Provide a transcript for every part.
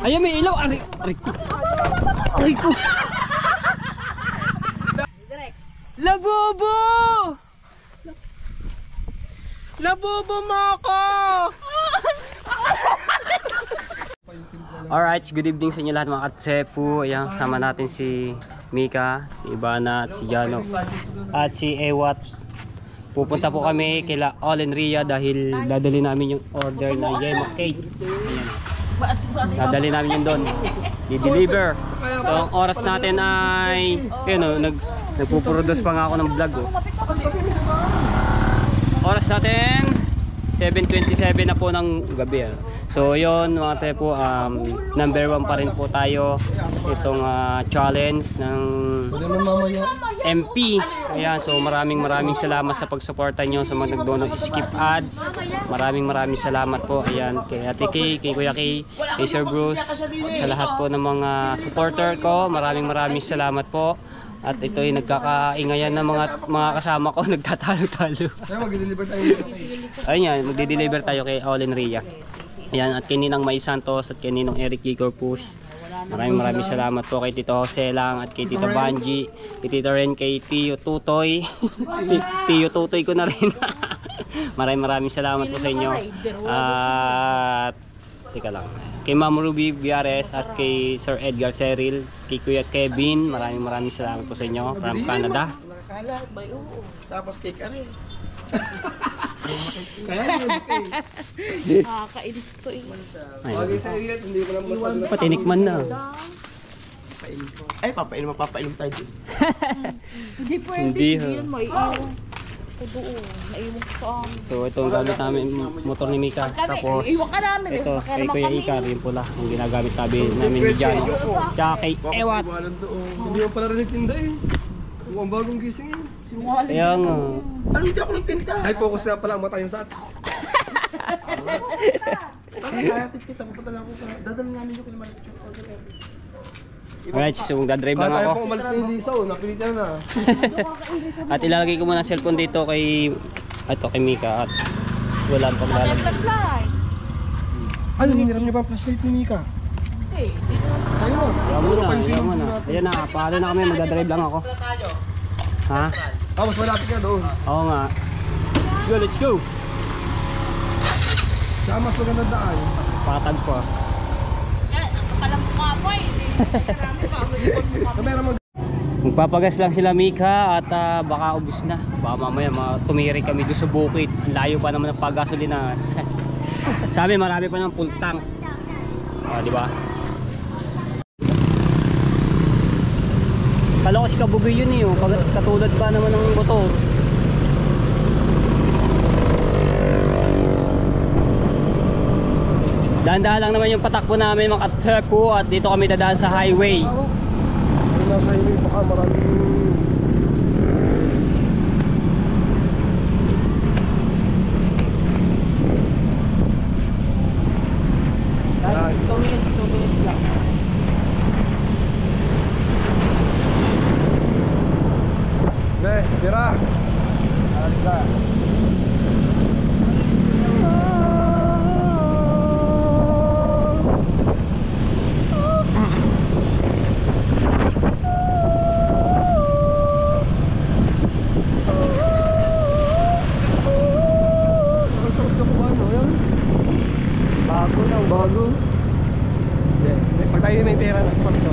Ayan, may ilaw. Aray ko. Aray ko. Labobo! Labobo mo ako! Alright, good evening sa inyo lahat mga katsepu. Ayan, sama natin si Mika, si Ivana at si Jano at si Ewat. Pupunta po kami kila Olen Ria dahil dadali namin yung order na Yema Cake. Dadali namin yun doon, i-deliver. So ang oras natin ay nagpuproduce pa nga ako ng vlog Oras natin 7:27 na po ng gabi So yun mga tepo, number 1 pa rin po tayo itong challenge ng MP. Ayan, so maraming salamat sa pagsuporta nyo sa mga nagdono skip ads. Maraming salamat po. Ayan, kay Ate Kay, kay Kuya Kay, kay Sir Bruce, sa lahat po ng mga supporter ko. Maraming salamat po. At ito ay nagkakaingayan ng mga kasama ko, nagtatalo-talo. Ayun, magdi-deliver tayo kay Olen Ria. Ayan, at kay Ninang May Santos at kay Ninong Eric G. Corpus. Maraming salamat po kay Tito Jose lang at kay Tito Banji, kay Tito Ren, kay Tio Tutoy. Tio Tutoy ko na rin. maraming salamat po sa inyo. At teka lang. Kay Ma'am Ruby Viares at kay Sir Edgar Cyril, kay Kuya Kevin, maraming salamat po sa inyo from Canada. Tapos cake ari. Kainis to eh. Okay sa iyo, hindi ko naman masabi. Patinikman na. Ay, papainom tayo din. Hindi pwede. Hindi yun, maiiwan. Doon, naiwan sa amin. So ito ang gamit namin, motor ni Mika. Tapos iwan ka namin. ito kay Kuya Ika, rin pula ang ginagamit namin ni Jano. Tsaka kay Ewat. Hindi mo pala rin nagtinda eh. Ang bagong gising eh. Kaya nga. Ano hindi ako nagtinda? Ay, focus nga pala ang mata yung sa atin. Kaya kita, pupunta lang ako. Dadalhin namin yung kinaman. Alright, so dadrive lang tayo ako. pong umalis na yung lisaw, napilitan na. At ilalagay ko muna ang cellphone dito kay Mika at wala pang lalagay. Ano, hiniram niyo ba ang flashlight ni Mika? Hindi. Tayo na. Ayaw mo na. Ayan na, paano na kami, magdadrive lang ako. Ha? Mas malapit ka doon. Oo nga. Let's go. Saka mas magandang daan. Patag pa. Kapalang mukha mo eh. Kamera mo. Magpapagas lang sila Mika at baka ubos na. Baka mamaya tumiri kami doon sa bukid. Ang layo pa naman ng paggasolina. Sabi marami pa ng full tank. Di ba? Kala ko si Kabugoy yun eh. Katulad pa naman ng motor. Dahan-dahan lang naman yung patakbo namin mga katsepu at dito kami dadaan sa highway. Ano na sa highway, baka maraming... Ay, 2 minutes lang. Tira! Alis ka! Bago. Pag tayo may pera na sa pasto.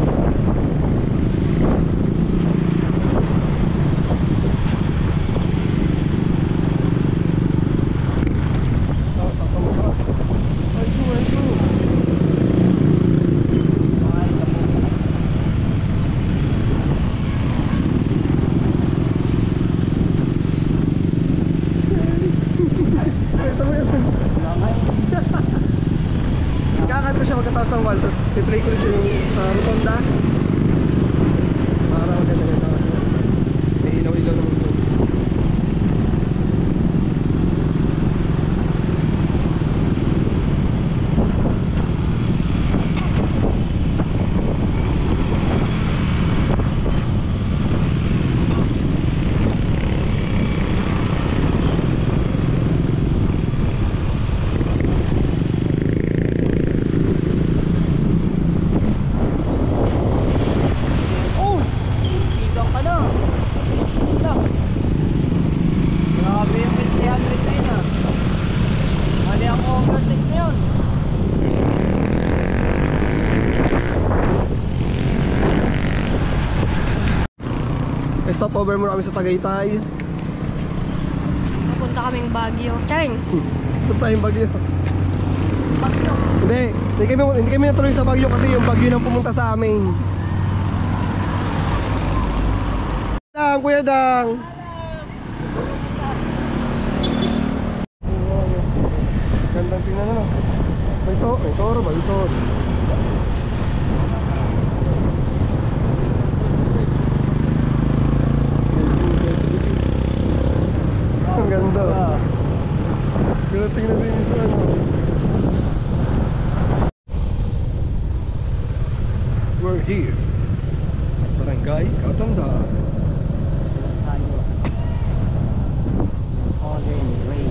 Kakat ko siya magkataas ng wall, tapos tiplay ko rin siya yung rotonda para maganda rin ako. May ilaw-ilaw naman ito. Cover muna kami sa Tagaytay. Pupunta kaming Baguio. Charing! Ito tayong Baguio. Hindi kami natuloy sa Baguio kasi yung Baguio nang pumunta sa amin. Kuya Dang. Gandang tingnan na. May toro ba? Ito. Ang ganda. Pero tingnan din yung sa ano. We're here. Barangay Katandaan. Olin Ray.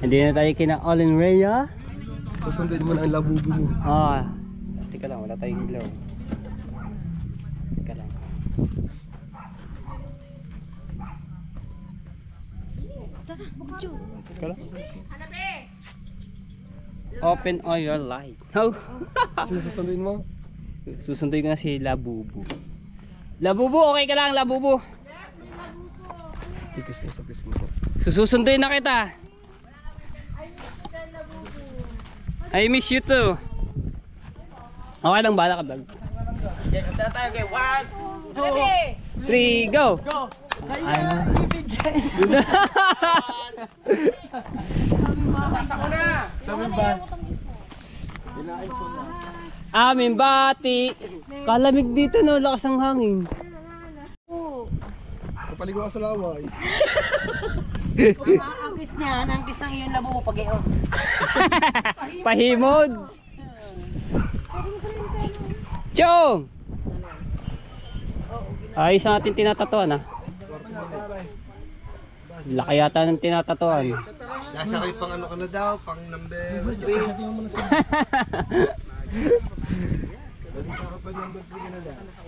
Hindi na tayo kina Olin Ray, ah? Pasundin mo na ang labubo mo. Ah, teka lang, wala tayong ilaw. Teka lang. Teka lang. Open all your light. Oh. Sino susundin mo? Susunduin ko na si Labubu. Labubu, okay ka lang, Labubu. Tikis mo sa pisngi. Susunduin na kita. I miss you too. Okay lang, bala ka vlog. Kanta tayo kay 1, 2, 3, go! Ay, aming bati. Kalamig dito, no, lakas ng hangin. Kapaligo ka sa laway. ang kiss niya, ang kiss ng iyon labo mo pag-iyon. Pahimod. Chong! Ayos ang ating tinatatuan, ah. Laki yata ng tinatatuan. Nasa kayo pang ano ka na daw, pang number 3.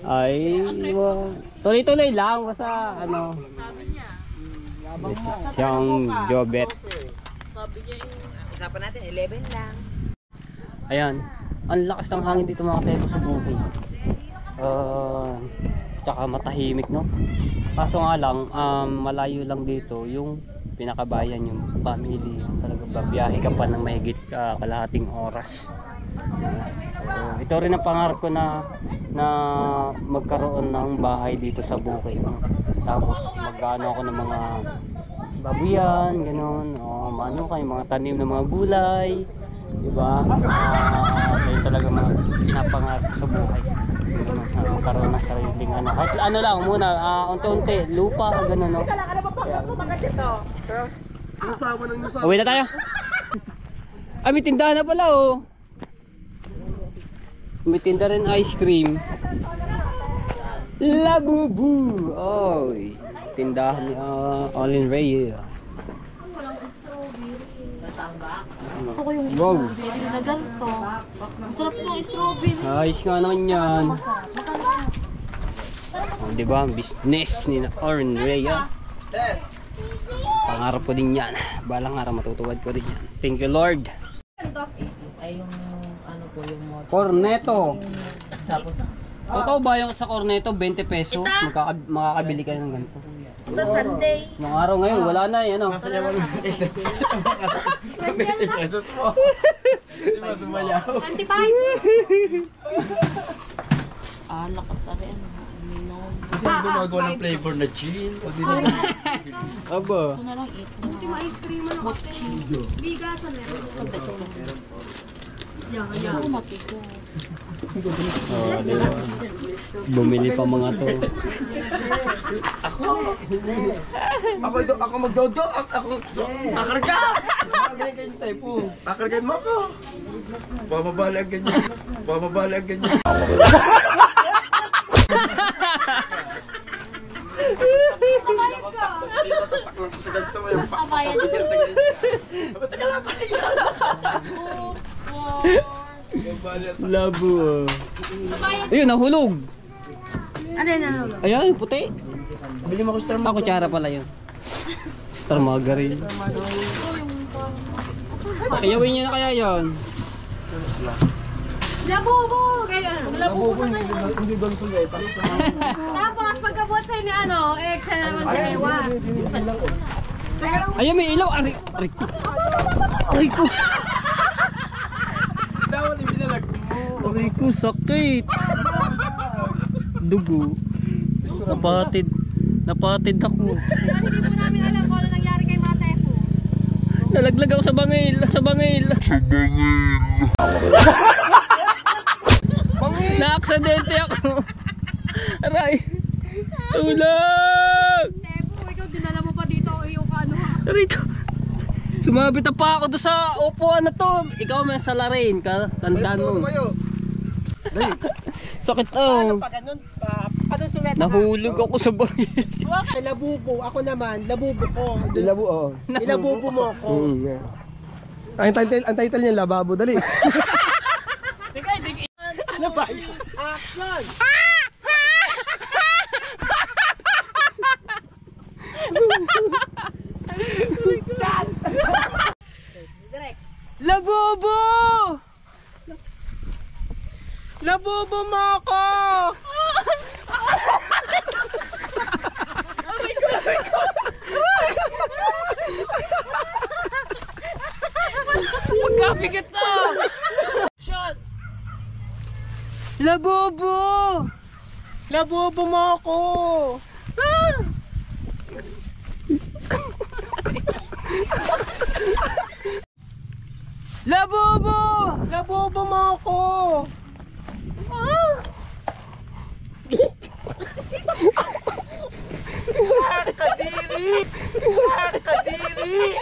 Ay, tuloy-tuloy lang basta ano. Siyang Jobet. Usapan natin, 11 lang. Ayan, ang lakas ng hangin dito mga telo sa bukid. Tsaka matahimik, no? Kaso nga lang, malayo lang dito yung pinakabayan, yung family. Talaga babiyahe ka pa ng mahigit kalahating oras. Ito rin ang pangarap ko na magkaroon ng bahay dito sa bukid. Tapos mag-ano ako ng mga babuyan, gano'n. Ano kayo, mga tanim ng mga gulay. Diba? Ayun talaga mga pinapangarap ko sa buhay. Magkaroon ng sariling ano. Kahit ano lang muna, unti-unti, lupa, gano'n, no? Nasama ng nasama. Uwi na tayo. Ay, may tindahan na pala, oh. May tinda rin ice cream. Labubu! Oy, tindahan ni Olin Ray. Gusto ko yung Wow. strawberry na ganito. Masarap yung strawberry. Ayos nga naman yan. Oh, diba? Business ni Olin Ray. Pangarap ko din yan. Balang araw matutuwad ko din yan. Thank you, Lord. Ay yung ano po yung motor. Corneto. Tapos Totoo ba yung sa Corneto 20 pesos? Makakabili ka ng ganito. Ito Sunday. Nung araw ngayon wala na eh, ano? 20 pesos mo. Di ba sumayaw? 25. Lakas na rin. Kasi gumagawa ng flavor na gin. O di ba? Aba. Ito na lang ito. Yung ice cream na mochi. Bigasan na rin. Yan. Matiko. Oh, diba? Bumili pa mga to. Ako magdodo. Ako kakarga. Ganyan kayo type po. Kakargain mo ako. Bababali ang ganyan. Bababali ang ganyan. Kabayan. Labo. Ayun, nahulog. Ano yun, ano? Ayan, yung puti. Bili mo ko star Kutsara pala yun. Star margarine. Kayawin nyo na kaya yon. Labubo! Kaya, Labubo, hindi doon sa gaya. tapos pagkabuhat sa'yo ni ano, extra naman sa ewa. Ayun, may ilaw. Aray ko. Aray ko. Aray ko, sakit. Dugo. Napatid. Napatid ako. Hindi po namin alam kung ano nangyari kay Matepo. Nalaglag ako sa bangil. Sa bangil. Na-aksidente ako. Aray. Tulog. Tepo, ikaw dinala mo pa dito o yung ano ha? Aray ko. Sumabit na pa ako doon sa upuan na to. Ikaw may salarin ka. Tandaan mo. Sakit oh. Paano sumet? Nahulog ako sa bangil. Labubo. Ako naman, labubo ko. Ilabo, oo. Ilabubo mo ako. Ang title niya, Lababo. Dali. Ano ba yun? Action! Labobo! Labubo mo ako! Magkapigat na! Shot! Labobo! Labubo mo ako! Labobo! Labubo mo ako! Kadiri! Kadiri!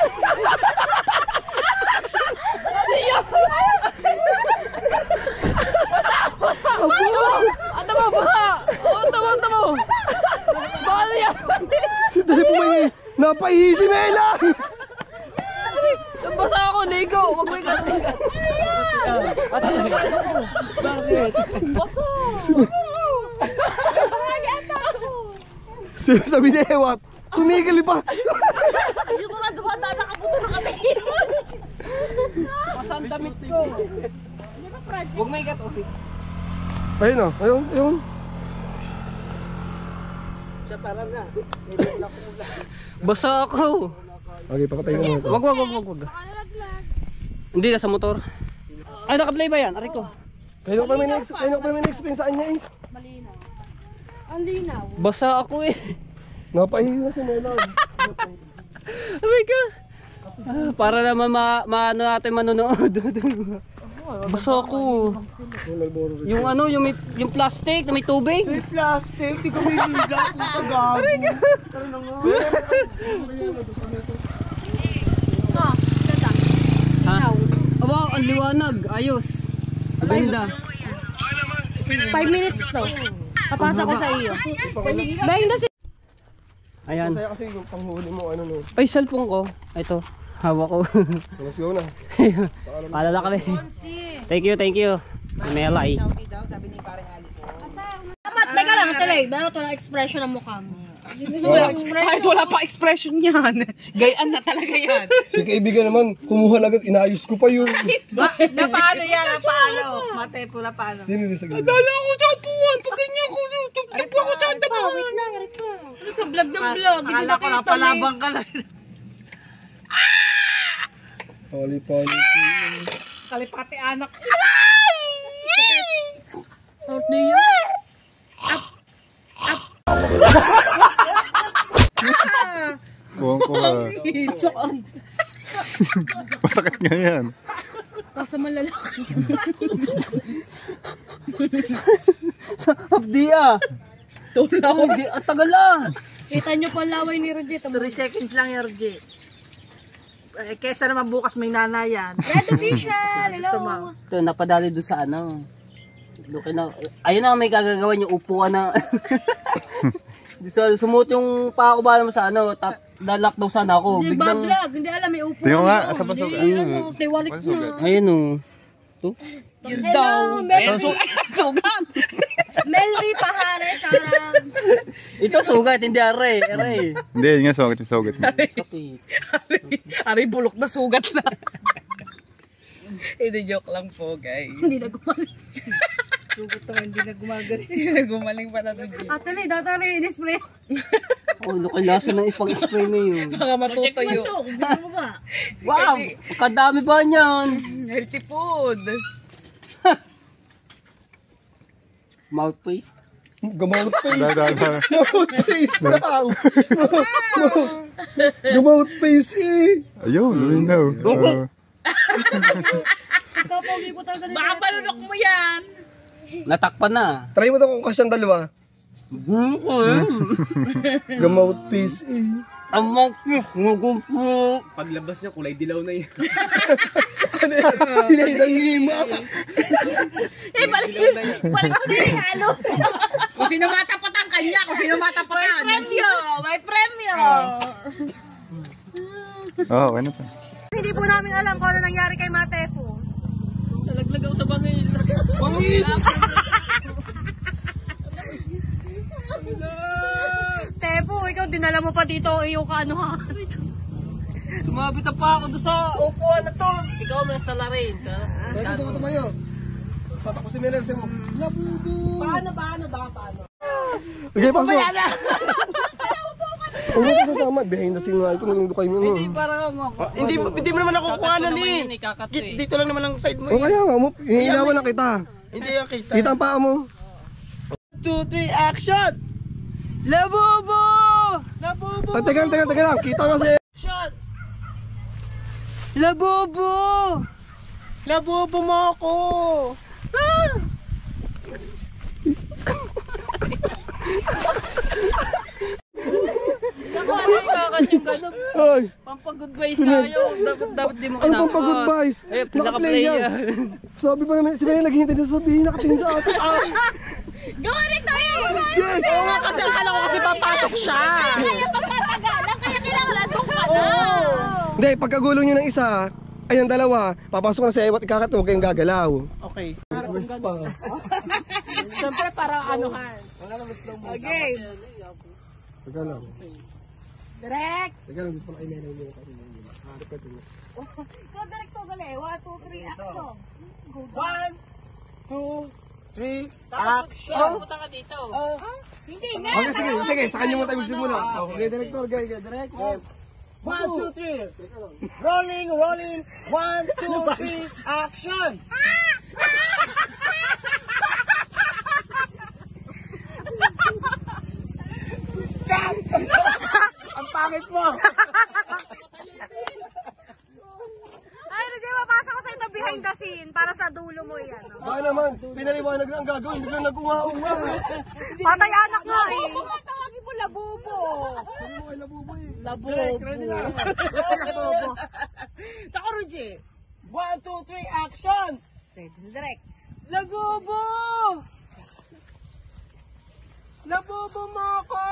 Tama ba? Oo, tama. Baka na yan. Dali po may napaihi si Mela. Nabasa ako, Nico. Huwag may ganun. Sabi ni Ewat, tumigil pa. Masang damit ko. Huwag may gat-off. Ayun o, ayun. Basa ako. Okay, pakatay ko muna. Wag. Hindi na sa motor. Ay, naka-play ba yan? Aray ko. Kaya pa may na-explain sa kanya eh. Malinaw. Ang linaw. Basa ako eh. Napaihi na si Mela. Oh my God. Para naman maano natin manonood. Basa ako. Yung ano, yung plastic na may tubig. May plastic, di ko may liga. Puta gago. Ah, ganda. Ha? Linaw. Oh, wow, ang liwanag. Ayos. Ganda. 5 minutes to. Papasa ko sa iyo. Dahil na si... Ayan. Kaya kasi yung panghuli mo, ano no. Ay, cellphone ko. Ito. Hawak ko. Let's go na. Paalala kami. Thank you. Melay. Teka lang, talay. Bakit walang expression ang mukha mo? Kahit wala pa expression yan. Gayaan na talaga yan. Si kaibigan naman, kumuha agad, inaayos ko pa yun. Na paano yan? Na paano? Matepo na paano? Hindi sa ganda. Dala ko sa tuwan. Pag ganyan ko, tugtog ako sa tapuan. Wait lang. Vlog ng vlog. Hindi Akala ko nakita napalabang ka lang. Pali. Kalipati anak. Out na yan. Buwang ko ha. Masakit nga yan. Sa malalaki. Abdi ah. Abdi, at tagal ah. Kita nyo pa laway ni Roger. 3 seconds lang yan, Roger. Kesa naman bukas may nanayan. Red official. Hello. Ito, napadali doon sa ano. Ayun na, may gagagawan yung upuan na. Sumut yung pa ako ba naman sa ano, dalak daw sana ako. Hindi ba Biglang, vlog? Hindi alam, may upo. Tingnan nga, doon. sa pasok. Hindi, ano, tiwalik na. ayun o. Yun Hello, daw. Melry. Sugan. Melry Pahare, Sharang. Ito sugat, hindi aray. Hindi, yun nga, sugat yung sugat. Sakit. Ari bulok na sugat na. Hindi, joke lang po, guys. Hindi na gumaling. Sugot naman, hindi na gumagaling. Hindi na gumaling pala rin. Ate Lee, data rin, in-spray. Oh, nakilasa ng ipang-spray na yun. Baka matutuyo. Wow! Kadami ba niyan? Healthy food. Mouthpiece. Gamouth face. Da. Gamouth face daw. Gamouth face eh. Ayun, linaw. Kapogi po talaga nila. Baka palunok mo yan. Natakpan na. Try mo daw kung kasyang dalawa. Gamouth face eh. Ang mouthpiece, nagumpo. Paglabas niya, kulay dilaw na yun. Ano yan? Hinahidang hima. Balik mo na yung halo. Kung sino matapat ang kanya, kung sino matapatan. May premyo, may premyo. Oo, okay na pa. Hindi po namin alam kung ano nangyari kay Matepo. Nalaglag ako sa bangil. Bangil! Tepo, ikaw dinala mo pa dito ang iyong kaanuhan. Sumabit na pa ako doon sa upuan na to. Ikaw may salarin. Dito ko tumayo. Tatak ko si Miller mo. Labubo! Paano? Okay, pasok. Huwag mo ito sasama. Behind the scene nga ito. Naging kayo mo. Hindi mo naman ako kuhanan eh. Dito lang naman ang side mo. O kaya nga mo. Inilawan lang kita. Hindi yung kita. Kita ang paa mo. 2, 3, action! Labubo! Labubo! Ay, teka lang. Kita kasi. Action! Labubo! Labubo mo ako! Ay, Pampag-good vibes tayo. Dapat di mo ano pang pag-good vibes? Ay, Naka-play yan. Sabi pa naman, si Miller naghihintay na sabihin, nakatingin sa atin. Gawa rin tayo! Check! Oo nga kasi akala ko kasi papasok siya. Kaya pagpatagalan, kaya kailangan nandun ka na. Hindi, pagkagulong nyo ng isa, ay ang dalawa, papasok na sa ewat, ikakat, huwag kayong gagalaw. Okay. Siyempre para anuhan. Okay. Teka lang. Direct! Teka lang, dito pala ay meron mo kasi. Ikaw direct to gali. 1, 2, 3, action! 1, 2, 3, action! Punta ka dito. Hindi na! Okay, sige, sa kanya mo tayo gusto muna. Okay, director, guys, direct. 1, 2, 3. Rolling. 1, 2, 3, action! Ang pangit mo! Ay, Roger, mapasa ko sa ito behind the scene para sa dulo mo yan. Oh. Baka naman, pinaliwanag na ang gagawin, biglang nag-unga-unga. Patay anak nga eh. Tawagin mo labubo. Sabi mo kay Labubo eh. Labubo. Ready na. Labubo. Tako, Ruji. 1, 2, 3, action! Direct. Labubo! Labubo mo ako!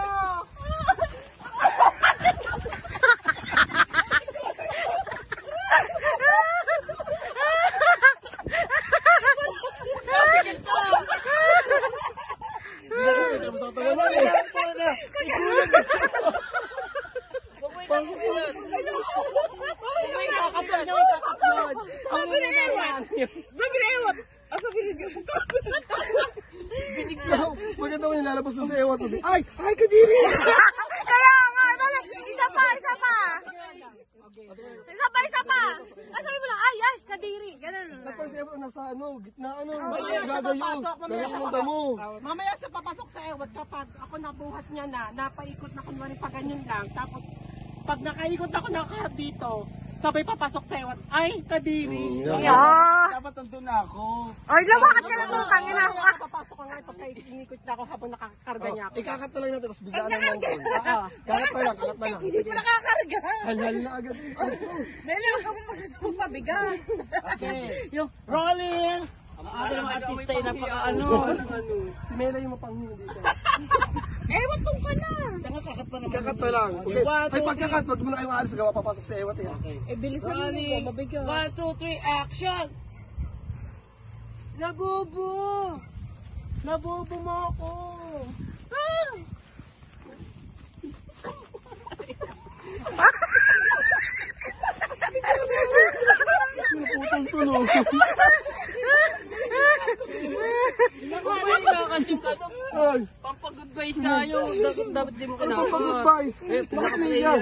Maganda ko nilalabas na sa ewat. Ay, kadiri! Kaya nga, dali. Isa pa. Isa pa. Ah, sabi mo lang, ay, kadiri. Ganun. Tapos sa ewat, nasa gitna gagayo. Gagayo ng damo. Mamaya sa papasok sa ewat kapag ako nabuhat niya na, napaikot na kunwari pa ganyan lang. Tapos pag nakaikot ako ng car dito, sabay papasok sa ewat, ay, kadiri. Dapat nandun na ako. Ay, lawakat ka na to. Tangin na ako. Papasok ka nga, pagka inikot na ako habang nakakarga niya ako. Ikakat na lang natin, tapos biglaan lang natin. Kakat na lang. Hindi pa nakakarga. Halhal na agad. Meli, huwag ka mo masyadong pabigat. Okay. Yung Rolling! ang ating mga artista ay napaka-ano. Si Mela yung mapanghingi dito. Ewan tong ka na. Kakat na lang. Okay. Ay, pagkakat, wag mo na kayo aalis. Gawa papasok sa ewat eh. Eh, bilisan mo mo, mabigat. 1, 2, 3, action! Labubo! Labubo mo ako! Putang tulog. advice. Bakit naiyak?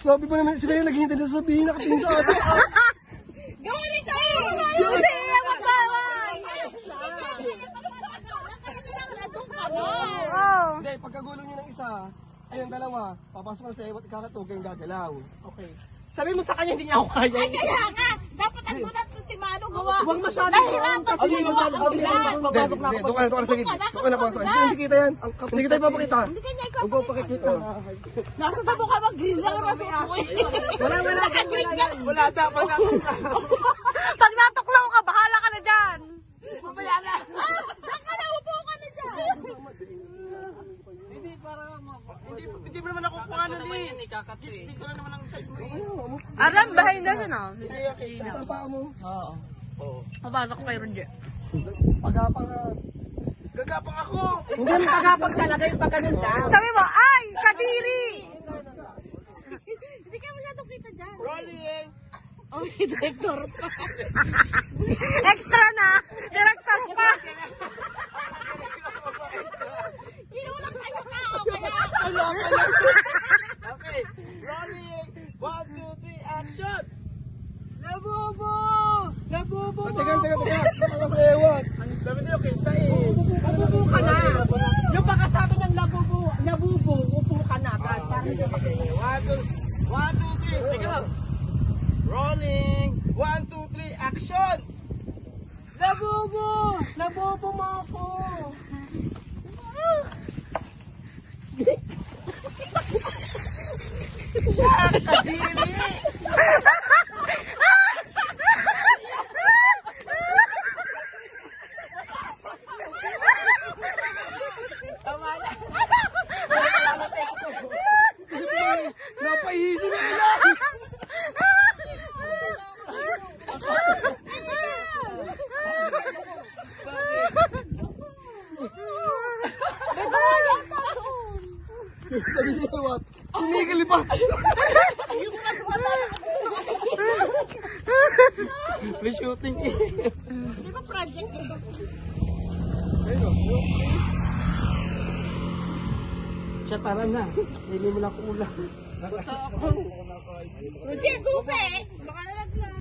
Sabi pa naman, si Bea naghihintay na sabihin, nakatingin sa atin. Gawin rin tayo! Susi! Magbawal! Oh. Hindi, pagkagulo nyo ng isa, ayun dalawa, papasok na sa iyo at ikakatog kayong gagalaw. Okay. Sabi mo sa kanya, hindi niya ako kaya. Ay, kaya nga! Dapat ang gulat ko si Mano gawa. Huwag masyado. Nahirapan Hindi, siya gawa ang gulat. hindi, doon ka na sa gilid. Doon ka na pa sa gilid. Hindi kita yan. Hindi kita ipapakita. Hindi kanya ikaw pakikita. Nasa tabo ka mag-grill lang ang masukoy. Wala dapat na. Pag natuklaw ka, bahala ka na dyan. Mamaya na. Diyan ka na, upo ka na dyan. Hindi mo naman ako kung ano din. Hindi ko na naman ang side mo. Aram, behind na siya na. Ito ang paa mo. Mabasa ko kay Roger. Pagapang ka. Gagapang ako. Hindi mo pagapag talaga yung pagganun lang. Sabi mo, ay, kadiri! Hindi ka masyadong kita dyan. Rolling. Oh, director pa. Extra na! Director pa! Kinulang kayo ka, kaya. Okay. Rolling. 1, 2, 3, action. Labubo! Labubo mo Teka. ako. Teka sa ewat. Sabi niyo, kita eh. Nabubo ka na. Yung pagkasabi ng nabubo, upo ka na. Parang hindi ka ganyan. 1, 2, 3. Teka lang. Rolling. 1, 2, 3, action! Nabubo! Nabubo mo ako! Kadiri! Napahisin na sila. Sabi ni ewat. Tumigil pa. May shooting eh. Di ba project ito? Siya tara na. Hindi mo na kulang. Roger, susi! Baka nalaglag.